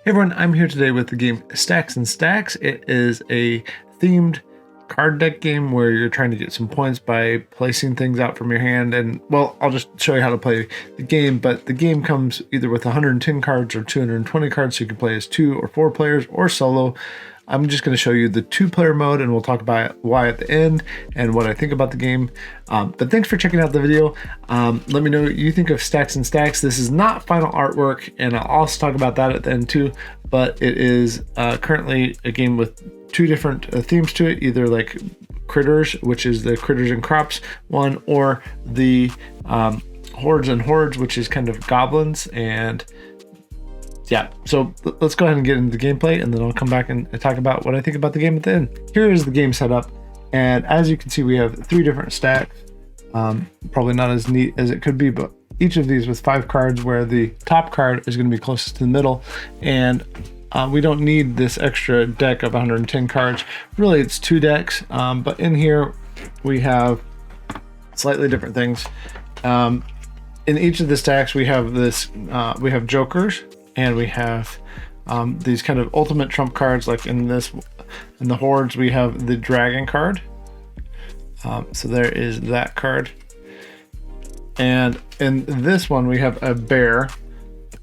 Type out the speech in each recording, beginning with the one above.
Hey everyone, I'm here today with the game Stacks and Stacks. It is a themed card deck game where you're trying to get some points by placing things out from your hand. And well, I'll just show you how to play the game, but the game comes either with 110 cards or 220 cards, so you can play as 2 or 4 players or solo. I'm just going to show you the 2-player mode, and we'll talk about why at the end and what I think about the game. But thanks for checking out the video. Let me know what you think of Stacks and Stacks. This is not final artwork, and I'll also talk about that at the end too. But it is currently a game with 2 different themes to it, either like Critters, which is the Critters and Crops one, or the Hordes and Hordes, which is kind of goblins. And yeah, so let's go ahead and get into the gameplay, and then I'll come back and talk about what I think about the game at the end. Here is the game setup, and as you can see, we have 3 different stacks. Probably not as neat as it could be, but each of these with 5 cards, where the top card is going to be closest to the middle, and we don't need this extra deck of 110 cards. Really, it's 2 decks, but in here we have slightly different things. In each of the stacks, we have we have jokers. And we have these kind of ultimate trump cards, like in the Hordes, we have the dragon card. So there is that card. And in this one, we have a bear.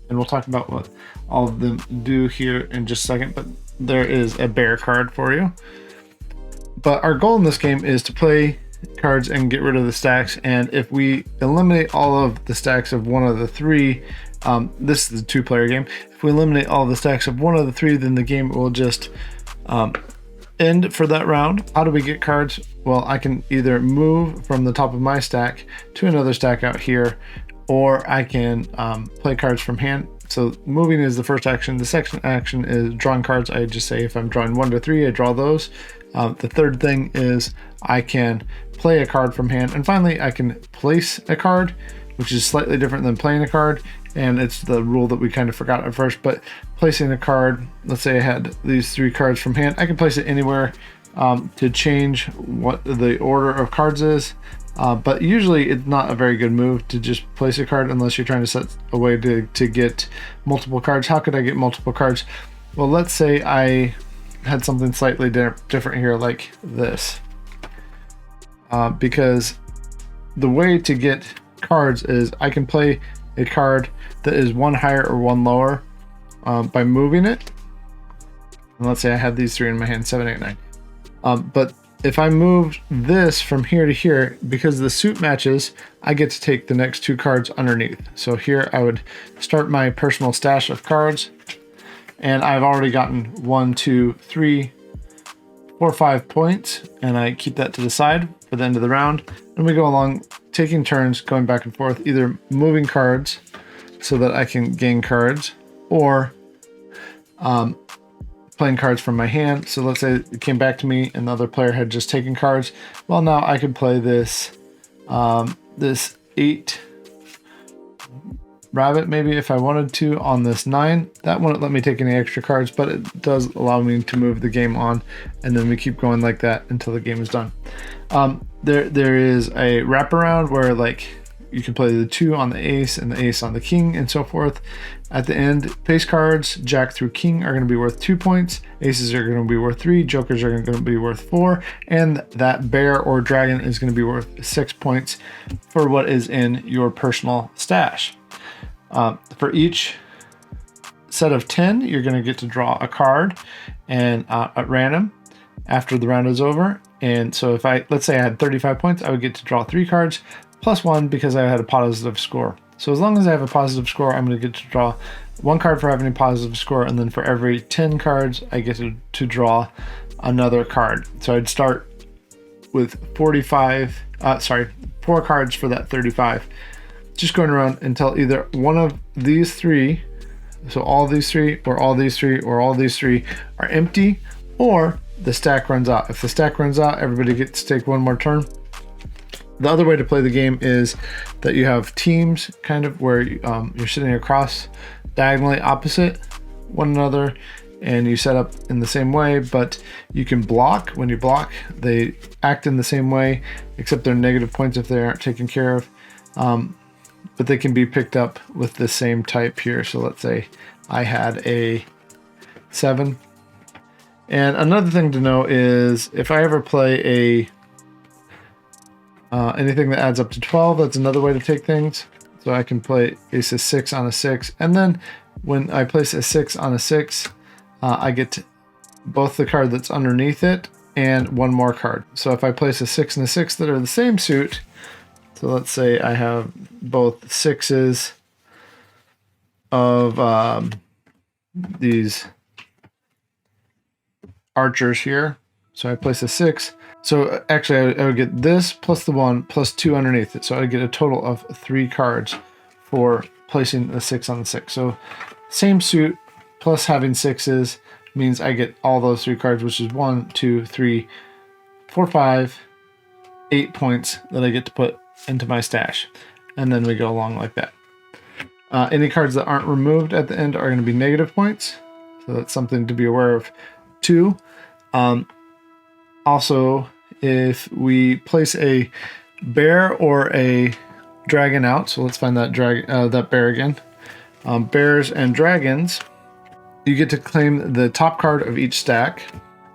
And we'll talk about what all of them do here in just a second. But there is a bear card for you. But our goal in this game is to play cards and get rid of the stacks. And if we eliminate all of the stacks of one of the 3, this is a 2-player game. If we eliminate all the stacks of one of the 3, then the game will just end for that round. How do we get cards? Well, I can either move from the top of my stack to another stack out here, or I can play cards from hand. So moving is the first action. The second action is drawing cards. I just say if I'm drawing 1 to 3, I draw those. The third thing is I can play a card from hand. And finally, I can place a card, which is slightly different than playing a card. And it's the rule that we kind of forgot at first, but placing a card, let's say I had these 3 cards from hand, I can place it anywhere to change what the order of cards is. But usually it's not a very good move to just place a card unless you're trying to set a way to get multiple cards. How could I get multiple cards? Well, let's say I had something slightly different here, like this. Because the way to get cards is I can play a card that is 1 higher or 1 lower by moving it. And let's say I had these 3 in my hand, 7, 8, 9. But if I move this from here to here, because the suit matches, I get to take the next 2 cards underneath. So here I would start my personal stash of cards, and I've already gotten 1, 2, 3, 4, 5 points, and I keep that to the side for the end of the round. And we go along taking turns going back and forth, either moving cards so that I can gain cards, or playing cards from my hand. So let's say it came back to me and the other player had just taken cards. Well, now I could play this this 8 rabbit maybe if I wanted to on this 9. That wouldn't let me take any extra cards, but it does allow me to move the game on, and then we keep going like that until the game is done. There is a wraparound where like you can play the 2 on the ace and the ace on the king and so forth. At the end, face cards, jack through king, are going to be worth 2 points. Aces are going to be worth 3. Jokers are going to be worth 4. And that bear or dragon is going to be worth 6 points for what is in your personal stash. For each set of 10, you're going to get to draw a card and at random after the round is over. And so if let's say I had 35 points, I would get to draw 3 cards plus 1 because I had a positive score. So as long as I have a positive score, I'm going to get to draw 1 card for having a positive score, and then for every 10 cards, I get to draw another card. So I'd start with 4 cards for that 35. Just going around until either one of these 3, so all these 3, or all these 3, or all these 3 are empty, or the stack runs out. If the stack runs out, everybody gets to take 1 more turn. The other way to play the game is that you have teams, kind of where you're sitting across diagonally opposite one another, and you set up in the same way, but you can block. When you block, they act in the same way, except they're negative points if they aren't taken care of. But they can be picked up with the same type here. So let's say I had a 7. And another thing to know is if I ever play anything that adds up to 12, that's another way to take things. So I can play ace of 6 on a 6, and then when I place a 6 on a 6, I get both the card that's underneath it and one more card. So if I place a 6 and a 6 that are the same suit, so let's say I have both 6s of these archers here. So I place a 6. So actually I would get this plus the 1 plus 2 underneath it. So I would get a total of 3 cards for placing the 6 on the 6. So same suit plus having 6s means I get all those 3 cards, which is 1, 2, 3, 4, 5, 8 points that I get to put into my stash. And then we go along like that. Any cards that aren't removed at the end are going to be negative points. So that's something to be aware of too. Also, if we place a bear or a dragon out, so let's find that that bear again. Bears and dragons, you get to claim the top card of each stack.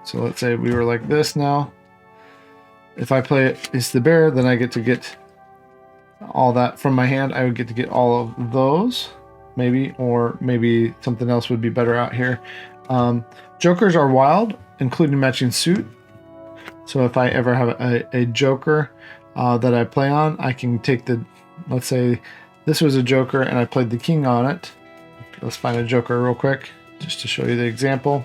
So let's say we were like this now. If I play it's the bear, then I get to get all that from my hand. I would get to get all of those, maybe, or maybe something else would be better out here. Jokers are wild, including matching suit. So if I ever have a joker that I play on, I can take the, let's say this was a joker and I played the king on it. Let's find a joker real quick just to show you the example.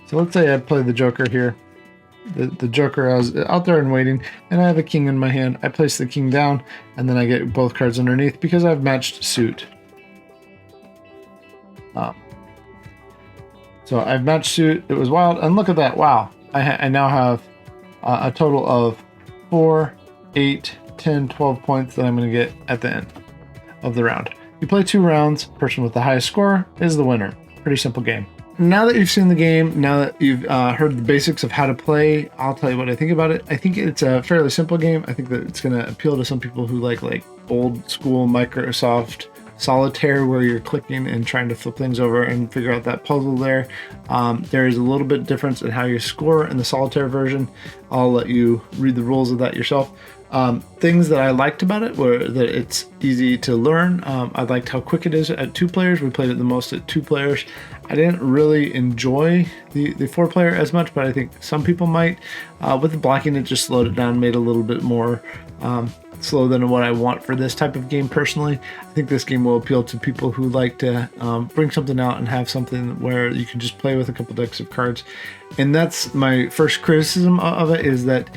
So let's say I play the joker here. The joker, I was out there and waiting, and I have a king in my hand. I place the king down, and then I get both cards underneath because I've matched suit. So I've matched suit. It was wild, and look at that! Wow, I now have a total of 4, 8, 10, 12 points that I'm going to get at the end of the round. You play 2 rounds. Person with the highest score is the winner. Pretty simple game. Now that you've seen the game, now that you've heard the basics of how to play, I'll tell you what I think about it. I think it's a fairly simple game. I think that it's going to appeal to some people who like old school Microsoft Solitaire, where you're clicking and trying to flip things over and figure out that puzzle there. There is a little bit difference in how you score in the Solitaire version. I'll let you read the rules of that yourself. Things that I liked about it were that it's easy to learn. I liked how quick it is at 2 players. We played it the most at 2 players. I didn't really enjoy the 4-player as much, but I think some people might. With the blocking, it just slowed it down, made it a little bit more slow than what I want for this type of game personally. I think this game will appeal to people who like to bring something out and have something where you can just play with a couple decks of cards. And that's my first criticism of it, is that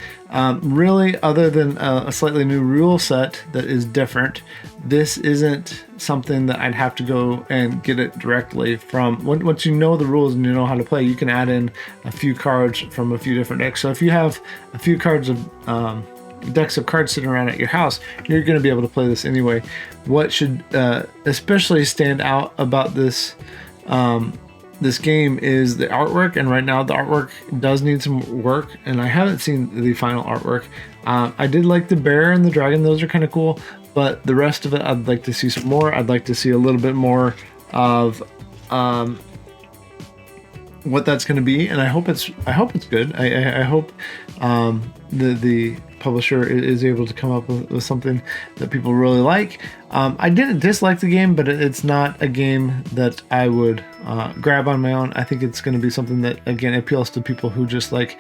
really, other than a slightly new rule set that is different, this isn't something that I'd have to go and get it directly from. Once you know the rules and you know how to play, you can add in a few cards from a few different decks. So if you have a few cards of decks of cards sitting around at your house, you're going to be able to play this anyway. What should especially stand out about this this game is the artwork, and right now the artwork does need some work, and I haven't seen the final artwork. I did like the bear and the dragon; those are kind of cool, but the rest of it, I'd like to see some more. I'd like to see a little bit more of what that's going to be, and I hope it's good. I hope the publisher is able to come up with something that people really like. I didn't dislike the game, but it's not a game that I would grab on my own. I think it's going to be something that, again, appeals to people who just like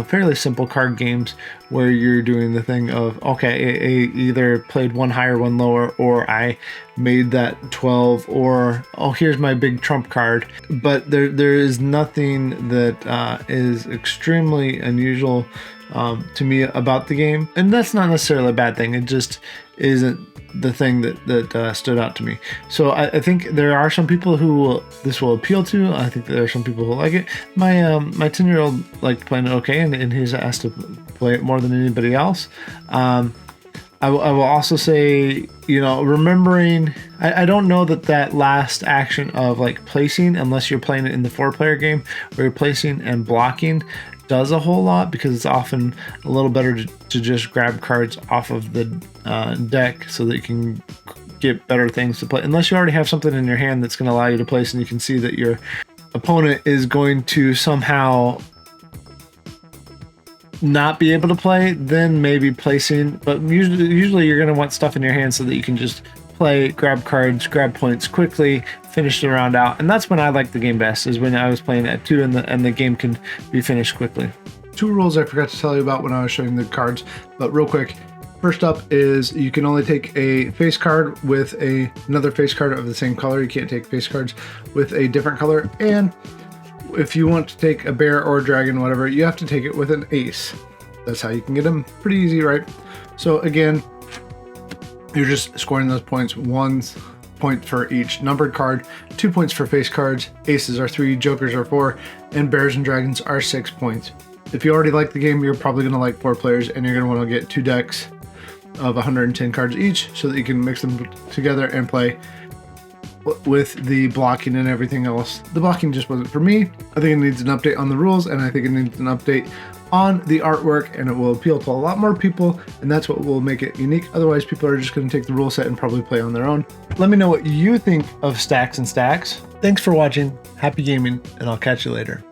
fairly simple card games where you're doing the thing of, okay, I either played one higher, one lower, or I made that 12, or, oh, here's my big trump card. But there is nothing that is extremely unusual to me about the game, and that's not necessarily a bad thing. It just isn't the thing that stood out to me. So I think there are some people who this will appeal to. I think there are some people who like it. My 10-year-old liked playing it okay, and he's asked to play it more than anybody else. I will also say, remembering, I don't know that last action of like placing, unless you're playing it in the 4-player game where you're placing and blocking, does a whole lot, because it's often a little better to just grab cards off of the deck so that you can get better things to play, unless you already have something in your hand that's going to allow you to place and you can see that you're opponent is going to somehow not be able to play, then maybe placing. But usually you're going to want stuff in your hand so that you can just play, grab cards, grab points quickly, finish the round out. And that's when I like the game best, is when I was playing at 2 and the game can be finished quickly. 2 rules I forgot to tell you about when I was showing the cards, but real quick. First up is you can only take a face card with another face card of the same color. You can't take face cards with a different color. And if you want to take a bear or a dragon, whatever, you have to take it with an ace. That's how you can get them. Pretty easy, right? So again, you're just scoring those points. 1 point for each numbered card, 2 points for face cards, aces are 3, jokers are 4, and bears and dragons are 6 points. If you already like the game, you're probably going to like 4 players, and you're going to want to get 2 decks of 110 cards each so that you can mix them together and play with the blocking and everything else. The blocking just wasn't for me. I think it needs an update on the rules, and I think it needs an update on the artwork, and it will appeal to a lot more people, and that's what will make it unique. Otherwise, people are just going to take the rule set and probably play on their own. Let me know what you think of Stacks and Stacks. Thanks for watching. Happy gaming, and I'll catch you later.